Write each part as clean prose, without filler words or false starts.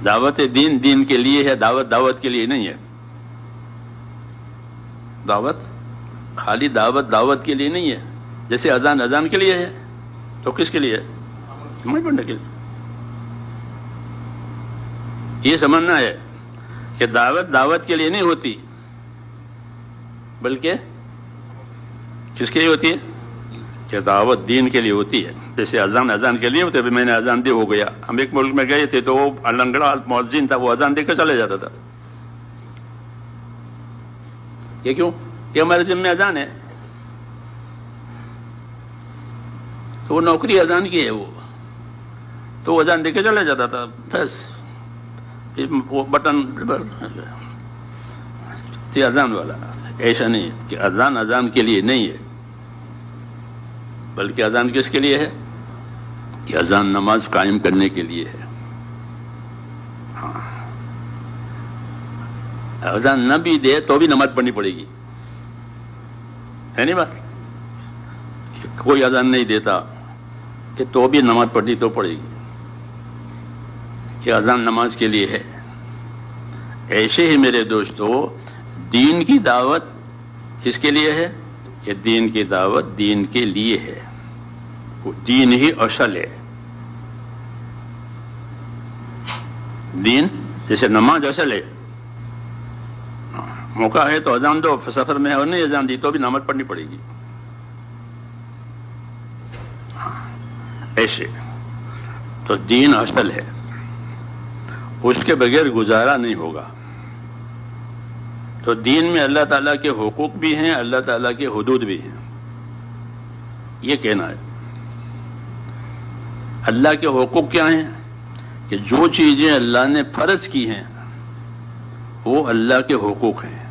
دعوت دین دین کے لیے ہے، دعوت دعوت کے لیے نہیں ہے. دعوت خالی دعوت دعوت کے لیے نہیں ہے. جیسے اذان اذان کے لیے ہے تو کس کے لیے ہے؟ نماز پڑھنے کے لیے. یہ سمجھنا ہے کہ دعوت دعوت کے لیے نہیں ہوتی، بلکہ کس کے لیے ہوتی ہے؟ کہ دعوت دین کے لیے ہوتی ہے. جیسے اذان اذان کے لیے ہوتے. میں نے اذان دی ہو گیا. ہم ایک ملک میں گئے تھے تو وہ لنگڑا مؤذن تھا، وہ اذان دے کر چلے جاتا تھا. یہ کیوں؟ کہ ہمارے ذمہ اذان ہے، تو وہ نوکری اذان کی ہے، تو وہ اذان دے کے چلے جاتا تھا. بس وہ بٹن اذان والا. ایسا نہیں ہے کہ اذان اذان کے لیے نہیں ہے، بلکہ اذان کس کے لیے ہے؟ کہ اذان نماز قائم کرنے کے لیے ہے. ہاں، اذان نہ بھی دے تو بھی نماز پڑھنی پڑے گی، ہے نہیں بات؟ کوئی اذان نہیں دیتا کہ تو بھی نماز پڑھنی تو پڑے گی، کہ اذان نماز کے لیے ہے. ایسے ہی میرے دوستو، دین کی دعوت کس کے لیے ہے؟ کہ دین کی دعوت دین کے لیے ہے. وہ دین ہی اصل ہے. دین جیسے نماز اصل ہے. موقع ہے تو اذان دو، سفر میں ہے اور نہیں اذان دی تو بھی نماز پڑھنی پڑے گی. ایسے تو دین اصل ہے، اس کے بغیر گزارا نہیں ہوگا. تو دین میں اللہ تعالیٰ کے حقوق بھی ہیں، اللہ تعالیٰ کے حدود بھی ہیں. یہ کہنا ہے. اللہ کے حقوق کیا ہیں؟ کہ جو چیزیں اللہ نے فرض کی ہیں وہ اللہ کے حقوق ہیں،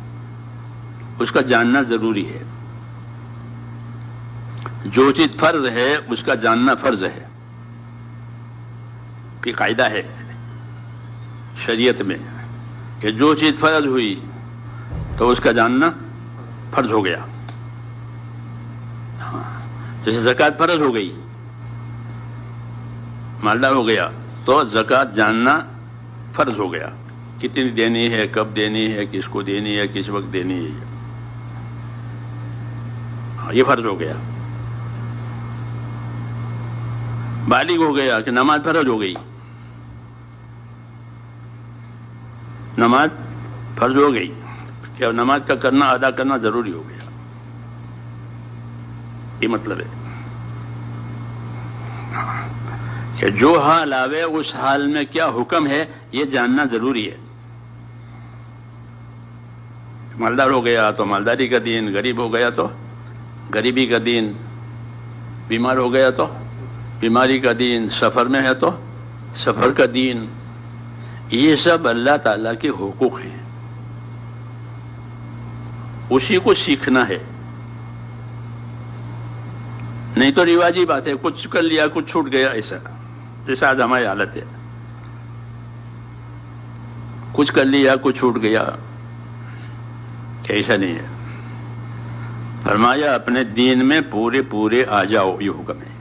اس کا جاننا ضروری ہے. جو چیز فرض ہے اس کا جاننا فرض ہے. یہ قاعدہ ہے شریعت میں کہ جو چیز فرض ہوئی تو اس کا جاننا فرض ہو گیا. جیسے زکوٰۃ فرض ہو گئی، مالدار ہو گیا تو زکوٰۃ جاننا فرض ہو گیا. کتنی دینی ہے، کب دینی ہے، کس کو دینی ہے، کس وقت دینی ہے، یہ فرض ہو گیا. بالغ ہو گیا کہ نماز فرض ہو گئی، نماز فرض ہو گئی کہ نماز کا کرنا ادا کرنا ضروری ہو گیا. یہ مطلب ہے کہ جو حال آوے اس حال میں کیا حکم ہے یہ جاننا ضروری ہے. مالدار ہو گیا تو مالداری کا دین، غریب ہو گیا تو غریبی کا دین، بیمار ہو گیا تو بیماری کا دین، سفر میں ہے تو سفر کا دین. یہ سب اللہ تعالیٰ کے حقوق ہیں، اسی کو سیکھنا ہے. نہیں تو رواجی بات ہے، کچھ کر لیا کچھ چھوٹ گیا. ایسا جیسا آج ہماری حالت ہے، کچھ کر لیا کچھ چھوٹ گیا. ایسا نہیں ہے. فرمایا اپنے دین میں پورے پورے آ جاؤ، یہ حکم ہے.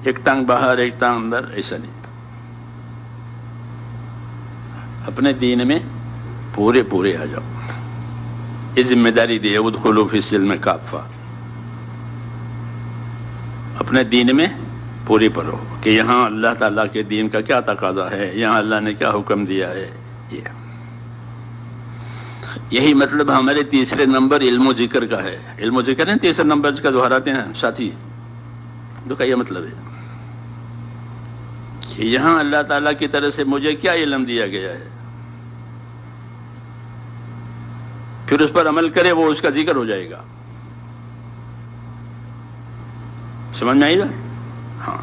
ایک ٹانگ باہر ایک ٹانگ اندر، ایسا نہیں. اپنے دین میں پورے پورے آ جاؤ. یہ ذمہ داری دی ہے، ادخلوا فی السلم کافہ. اپنے دین میں پوری پڑھو کہ یہاں اللہ تعالیٰ کے دین کا کیا تقاضا ہے، یہاں اللہ نے کیا حکم دیا ہے. یہی مطلب ہمارے تیسرے نمبر علم و ذکر کا ہے. علم و ذکر ہے تیسرے نمبر کا دہراتے ہیں ساتھی، تو کا یہ مطلب ہے کہ یہاں اللہ تعالیٰ کی طرف سے مجھے کیا علم دیا گیا ہے، پھر اس پر عمل کرے، وہ اس کا ذکر ہو جائے گا. سمجھ میں آئی گا؟ ہاں،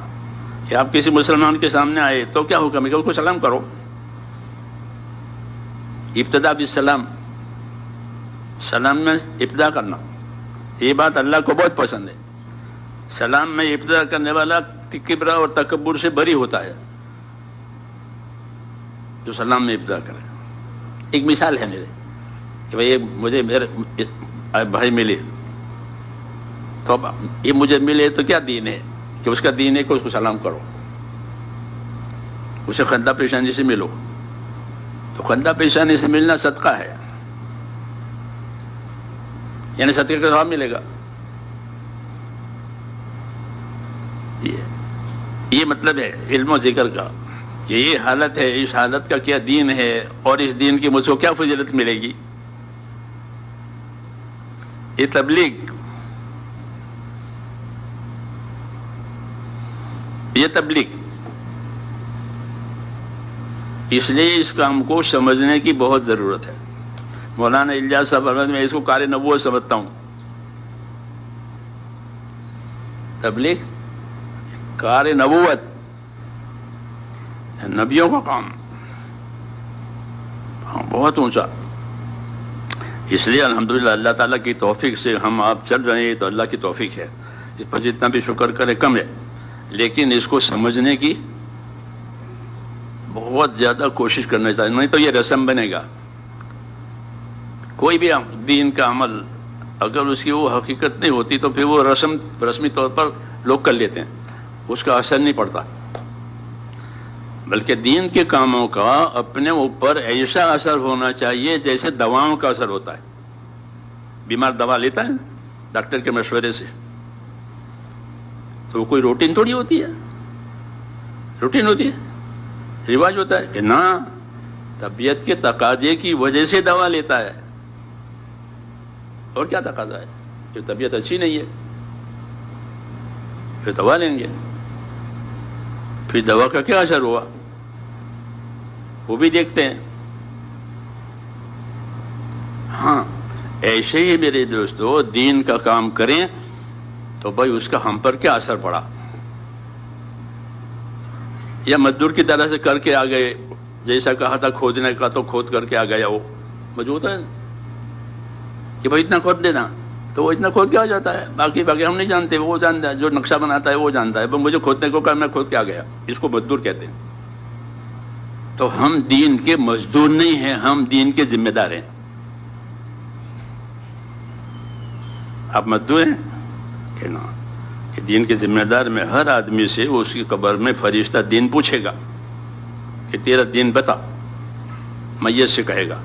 کہ آپ کسی مسلمان کے سامنے آئے تو کیا حکم ہے کہ اس کو سلام کرو. ابتدا بالسلام، سلام میں ابتدا کرنا، یہ بات اللہ کو بہت پسند ہے. سلام میں ابتدا کرنے والا کبر اور تکبر سے بری ہوتا ہے، جو سلام میں ابتدا کرے. ایک مثال ہے میرے کہ بھائی مجھے میرے بھائی ملے تو اب یہ مجھے ملے تو کیا دین ہے کہ اس کا دین ہے کہ اس کو سلام کرو. اسے خندہ پیشانی سے ملو، تو خندہ پیشانی سے ملنا صدقہ ہے، یعنی صدقے کا ثواب ملے گا. یہ مطلب ہے علم و ذکر کا کہ یہ حالت ہے، اس حالت کا کیا دین ہے، اور اس دین کی مجھ کو کیا فضیلت ملے گی. یہ تبلیغ، یہ تبلیغ، اس لیے اس کام کو سمجھنے کی بہت ضرورت ہے. مولانا الیاس صاحب میں اس کو کار نبوت سمجھتا ہوں. تبلیغ کار نبوت، نبیوں کا کام، بہت اونچا. اس لیے الحمدللہ اللہ تعالیٰ کی توفیق سے ہم آپ چل رہے ہیں، تو اللہ کی توفیق ہے. اس پر جتنا بھی شکر کرے کم ہے، لیکن اس کو سمجھنے کی بہت زیادہ کوشش کرنا چاہیے، نہیں تو یہ رسم بنے گا. کوئی بھی دین کا عمل اگر اس کی وہ حقیقت نہیں ہوتی تو پھر وہ رسمی طور پر لوگ کر لیتے ہیں، اس کا اثر نہیں پڑتا. بلکہ دین کے کاموں کا اپنے اوپر ایسا اثر ہونا چاہیے جیسے دواؤں کا اثر ہوتا ہے. بیمار دوا لیتا ہے ڈاکٹر کے مشورے سے، تو وہ کوئی روٹین تھوڑی ہوتی ہے، روٹین ہوتی ہے، رواج ہوتا ہے کہ نہ طبیعت کے تقاضے کی وجہ سے دوا لیتا ہے. اور کیا تقاضا ہے کہ طبیعت اچھی نہیں ہے پھر دوا لیں گے. پھر دوا کا کیا اثر ہوا وہ بھی دیکھتے ہیں. ہاں ایسے ہی میرے دوستو دین کا کام کریں تو بھائی اس کا ہم پر کیا اثر پڑا. یا مزدور کی طرح سے کر کے آ گئے، جیسا کہا تھا کھودنے کا تو کھود کر کے آ گیا، وہ موجود ہے کہ بھائی اتنا کھود دینا، تو وہ اتنا کھود کے آ جاتا ہے. باقی ہم نہیں جانتے، وہ جانتا ہے، جو نقشہ بناتا ہے وہ جانتا ہے. مجھے کھودنے کو کہا، میں کھود کے آ گیا. اس کو مزدور کہتے ہیں. تو ہم دین کے مزدور نہیں ہیں، ہم دین کے ذمہ دار ہیں. آپ مزدور ہیں کہ نہ، کہ دین کے ذمہ دار میں ہر آدمی سے اس کی قبر میں فرشتہ دین پوچھے گا کہ تیرا دین بتا. میت سے کہے گا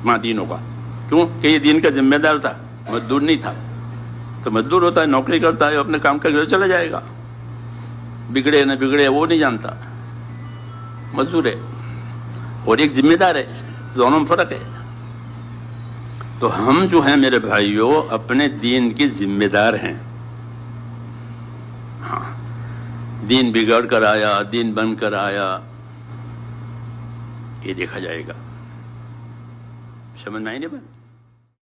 ماں دینوں کا، کیوں کہ یہ دین کا ذمہ دار تھا، مزدور نہیں تھا. تو مزدور ہوتا ہے، نوکری کرتا ہے، اپنے کام کر کے چلا جائے گا. بگڑے نہ بگڑے وہ نہیں جانتا، مزدور ہے اور ایک ذمہ دار ہے، دونوں میں فرق ہے. تو ہم جو ہیں میرے بھائیوں اپنے دین کے ذمہ دار ہیں. ہاں دین بگڑ کر آیا، دین بن کر آیا، یہ دیکھا جائے گا. سمجھ میں آئی نہیں بات؟